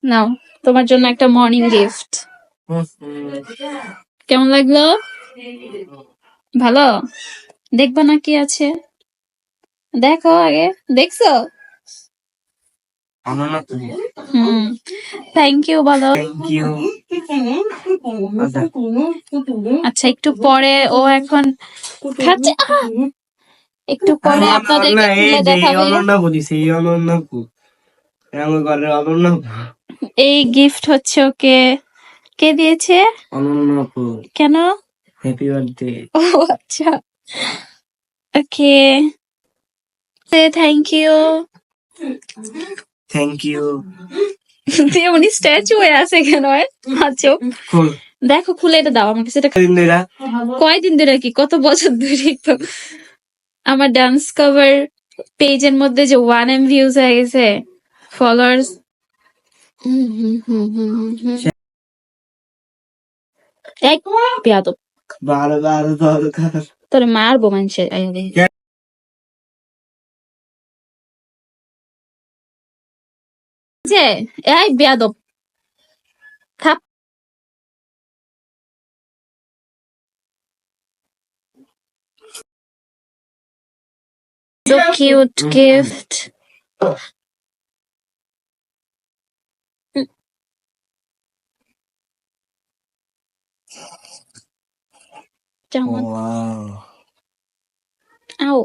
নাও তোমার জন্য একটা মর্নিং গিফট। কেমন লাগলো? ভালো? দেখবা না কি আছে? দেখো আগে, দেখছো? হুম, থ্যাংক ইউ বলো। Thank you. আচ্ছা একটু পরে ও এখন খাচ্ছে, একটু পরে আপনাদেরকে খুলে দেখাবে। এই গিফট হচ্ছে ওকে কে দিয়েছে? কেন? Happy birthday. ও আচ্ছা, okay, thank you. Thank you. উনি স্ট্যাচু হয়ে আছে কেন? আচ্ছা দেখো খুলে এটা দাও আমার কাছে। এটা কয়দিন ধরে কি কত বছর ধরে তো আমার ডান্স কভার পেজের মধ্যে যে 1M ভিউজ হয়ে গেছে, ফলোয়ার্স। বেয়াদব, তোরে মারবো মানুষের। যে এই বেয়াদব, থাপ। So cute gift. Wow. আও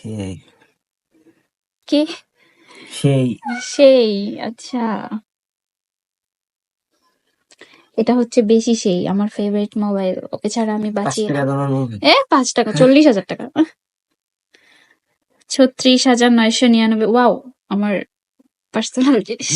সেই কি সেই সেই, আচ্ছা এটা হচ্ছে বেশি সেই, আমার ফেভারিট মোবাইল, ওকে ছাড়া আমি 5 বাঁচি না। টাকা দামের মোবাইল। 5 টাকা, 40,000 টাকা, 36,999। ওয়াও, আমার পার্সোনাল জিনিস।